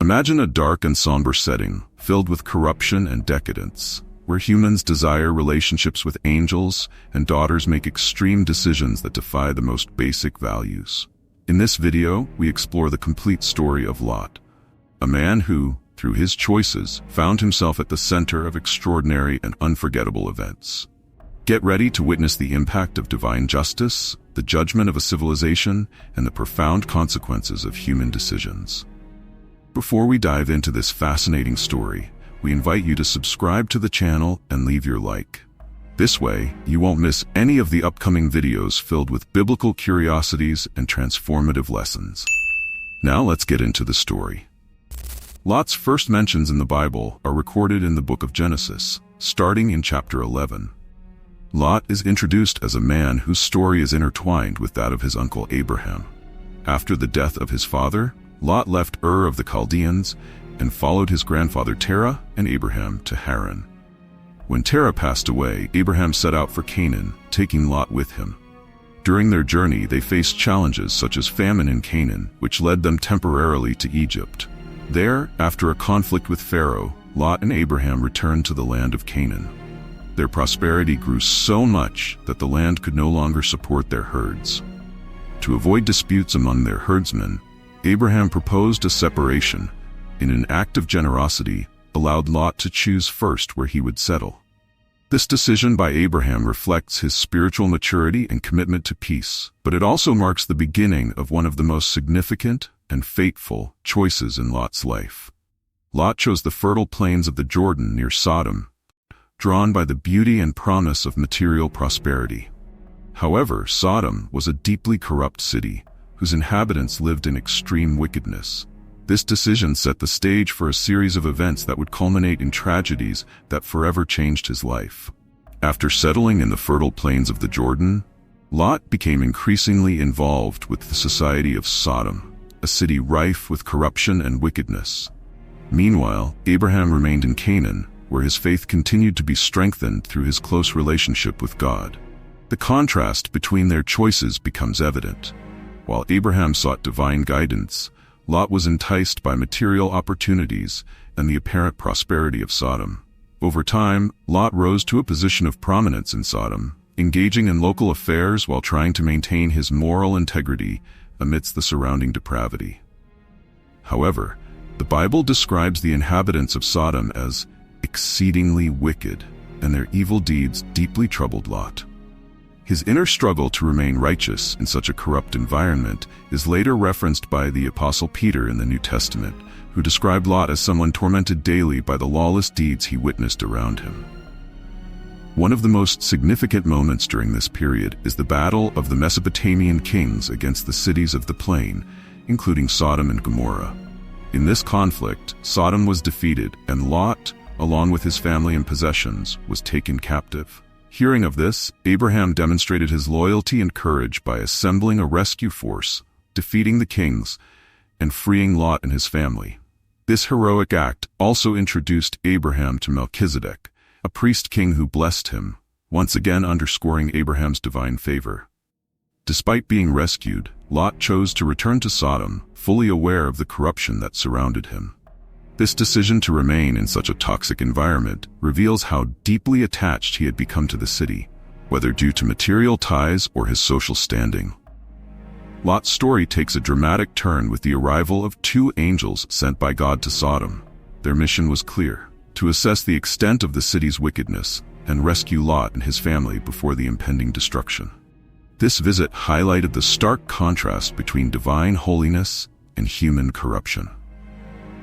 Imagine a dark and somber setting, filled with corruption and decadence, where humans desire relationships with angels and daughters make extreme decisions that defy the most basic values. In this video, we explore the complete story of Lot, a man who, through his choices, found himself at the center of extraordinary and unforgettable events. Get ready to witness the impact of divine justice, the judgment of a civilization, and the profound consequences of human decisions. Before we dive into this fascinating story, we invite you to subscribe to the channel and leave your like. This way, you won't miss any of the upcoming videos filled with biblical curiosities and transformative lessons. Now let's get into the story. Lot's first mentions in the Bible are recorded in the book of Genesis, starting in chapter 11. Lot is introduced as a man whose story is intertwined with that of his uncle Abraham. After the death of his father, Lot left Ur of the Chaldeans and followed his grandfather Terah and Abraham to Haran. When Terah passed away, Abraham set out for Canaan, taking Lot with him. During their journey, they faced challenges such as famine in Canaan, which led them temporarily to Egypt. There, after a conflict with Pharaoh, Lot and Abraham returned to the land of Canaan. Their prosperity grew so much that the land could no longer support their herds. To avoid disputes among their herdsmen, Abraham proposed a separation. In an act of generosity, allowed Lot to choose first where he would settle. This decision by Abraham reflects his spiritual maturity and commitment to peace, but it also marks the beginning of one of the most significant and fateful choices in Lot's life. Lot chose the fertile plains of the Jordan near Sodom, drawn by the beauty and promise of material prosperity. However, Sodom was a deeply corrupt city, whose inhabitants lived in extreme wickedness. This decision set the stage for a series of events that would culminate in tragedies that forever changed his life. After settling in the fertile plains of the Jordan, Lot became increasingly involved with the society of Sodom, a city rife with corruption and wickedness. Meanwhile, Abraham remained in Canaan, where his faith continued to be strengthened through his close relationship with God. The contrast between their choices becomes evident. While Abraham sought divine guidance, Lot was enticed by material opportunities and the apparent prosperity of Sodom. Over time, Lot rose to a position of prominence in Sodom, engaging in local affairs while trying to maintain his moral integrity amidst the surrounding depravity. However, the Bible describes the inhabitants of Sodom as exceedingly wicked, and their evil deeds deeply troubled Lot. His inner struggle to remain righteous in such a corrupt environment is later referenced by the Apostle Peter in the New Testament, who described Lot as someone tormented daily by the lawless deeds he witnessed around him. One of the most significant moments during this period is the battle of the Mesopotamian kings against the cities of the plain, including Sodom and Gomorrah. In this conflict, Sodom was defeated, and Lot, along with his family and possessions, was taken captive. Hearing of this, Abraham demonstrated his loyalty and courage by assembling a rescue force, defeating the kings, and freeing Lot and his family. This heroic act also introduced Abraham to Melchizedek, a priest-king who blessed him, once again underscoring Abraham's divine favor. Despite being rescued, Lot chose to return to Sodom, fully aware of the corruption that surrounded him. This decision to remain in such a toxic environment reveals how deeply attached he had become to the city, whether due to material ties or his social standing. Lot's story takes a dramatic turn with the arrival of two angels sent by God to Sodom. Their mission was clear: to assess the extent of the city's wickedness and rescue Lot and his family before the impending destruction. This visit highlighted the stark contrast between divine holiness and human corruption.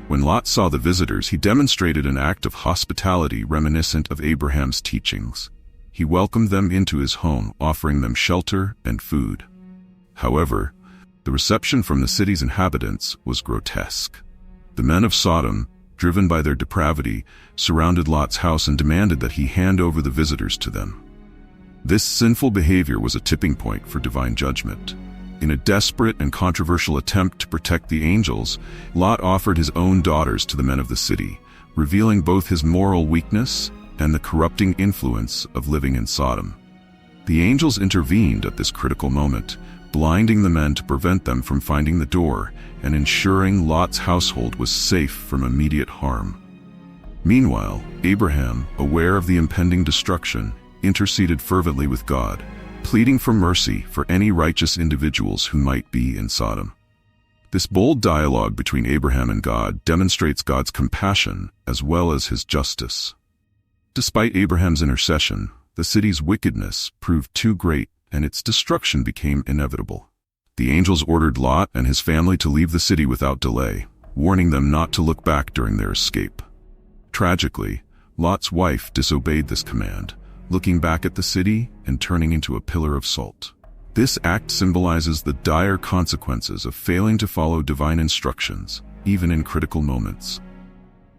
When Lot saw the visitors, he demonstrated an act of hospitality reminiscent of Abraham's teachings. He welcomed them into his home, offering them shelter and food. However, the reception from the city's inhabitants was grotesque. The men of Sodom, driven by their depravity, surrounded Lot's house and demanded that he hand over the visitors to them. This sinful behavior was a tipping point for divine judgment. In a desperate and controversial attempt to protect the angels, Lot offered his own daughters to the men of the city, revealing both his moral weakness and the corrupting influence of living in Sodom. The angels intervened at this critical moment, blinding the men to prevent them from finding the door and ensuring Lot's household was safe from immediate harm. Meanwhile, Abraham, aware of the impending destruction, interceded fervently with God, pleading for mercy for any righteous individuals who might be in Sodom. This bold dialogue between Abraham and God demonstrates God's compassion as well as his justice. Despite Abraham's intercession, the city's wickedness proved too great and its destruction became inevitable. The angels ordered Lot and his family to leave the city without delay, warning them not to look back during their escape. Tragically, Lot's wife disobeyed this command, looking back at the city and turning into a pillar of salt. This act symbolizes the dire consequences of failing to follow divine instructions, even in critical moments.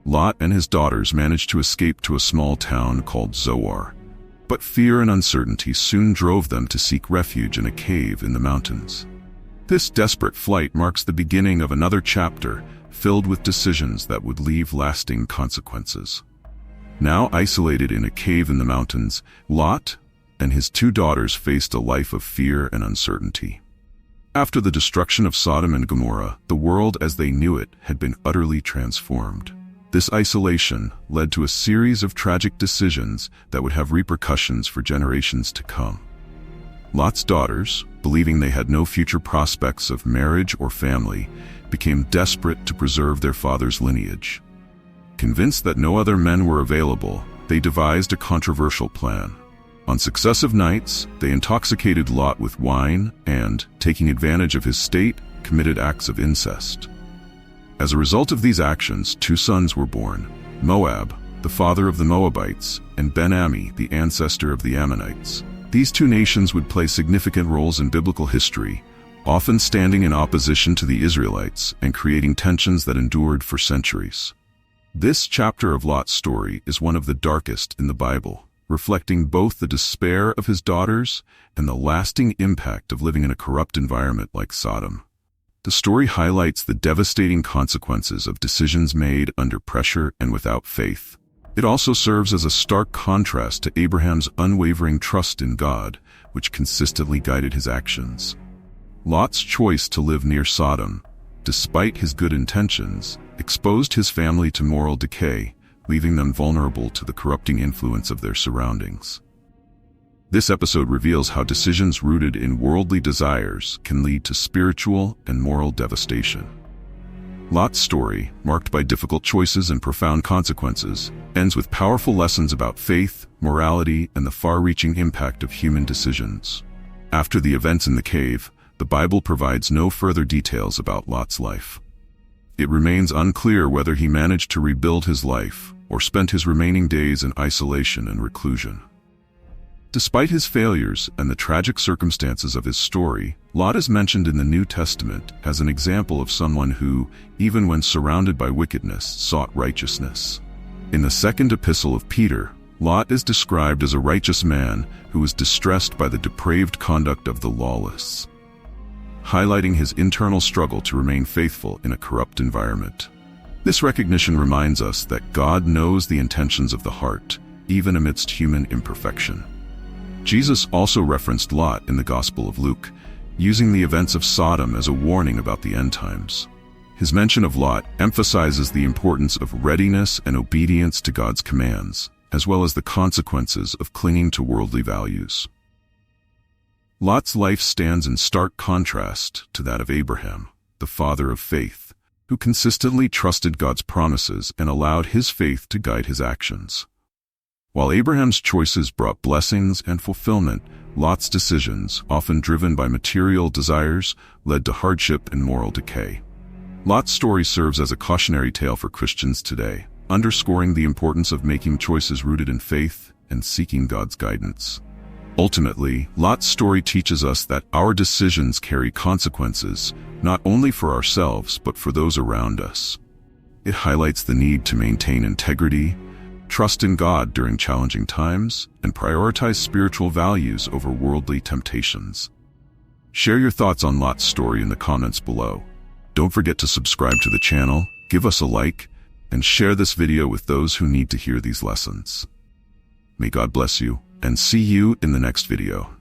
Lot and his daughters managed to escape to a small town called Zoar, but fear and uncertainty soon drove them to seek refuge in a cave in the mountains. This desperate flight marks the beginning of another chapter filled with decisions that would leave lasting consequences. Now isolated in a cave in the mountains, Lot and his two daughters faced a life of fear and uncertainty. After the destruction of Sodom and Gomorrah, the world as they knew it had been utterly transformed. This isolation led to a series of tragic decisions that would have repercussions for generations to come. Lot's daughters, believing they had no future prospects of marriage or family, became desperate to preserve their father's lineage. Convinced that no other men were available, they devised a controversial plan. On successive nights, they intoxicated Lot with wine and, taking advantage of his state, committed acts of incest. As a result of these actions, two sons were born: Moab, the father of the Moabites, and Ben-Ammi, the ancestor of the Ammonites. These two nations would play significant roles in biblical history, often standing in opposition to the Israelites and creating tensions that endured for centuries. This chapter of Lot's story is one of the darkest in the Bible, reflecting both the despair of his daughters and the lasting impact of living in a corrupt environment like Sodom. The story highlights the devastating consequences of decisions made under pressure and without faith. It also serves as a stark contrast to Abraham's unwavering trust in God, which consistently guided his actions. Lot's choice to live near Sodom, despite his good intentions, exposed his family to moral decay, leaving them vulnerable to the corrupting influence of their surroundings. This episode reveals how decisions rooted in worldly desires can lead to spiritual and moral devastation. Lot's story, marked by difficult choices and profound consequences, ends with powerful lessons about faith, morality, and the far-reaching impact of human decisions. After the events in the cave, the Bible provides no further details about Lot's life. It remains unclear whether he managed to rebuild his life or spent his remaining days in isolation and reclusion. Despite his failures and the tragic circumstances of his story, Lot is mentioned in the New Testament as an example of someone who, even when surrounded by wickedness, sought righteousness. In the second epistle of Peter, Lot is described as a righteous man who was distressed by the depraved conduct of the lawless, highlighting his internal struggle to remain faithful in a corrupt environment. This recognition reminds us that God knows the intentions of the heart, even amidst human imperfection. Jesus also referenced Lot in the Gospel of Luke, using the events of Sodom as a warning about the end times. His mention of Lot emphasizes the importance of readiness and obedience to God's commands, as well as the consequences of clinging to worldly values. Lot's life stands in stark contrast to that of Abraham, the father of faith, who consistently trusted God's promises and allowed his faith to guide his actions. While Abraham's choices brought blessings and fulfillment, Lot's decisions, often driven by material desires, led to hardship and moral decay. Lot's story serves as a cautionary tale for Christians today, underscoring the importance of making choices rooted in faith and seeking God's guidance. Ultimately, Lot's story teaches us that our decisions carry consequences, not only for ourselves but for those around us. It highlights the need to maintain integrity, trust in God during challenging times, and prioritize spiritual values over worldly temptations. Share your thoughts on Lot's story in the comments below. Don't forget to subscribe to the channel, give us a like, and share this video with those who need to hear these lessons. May God bless you, and see you in the next video.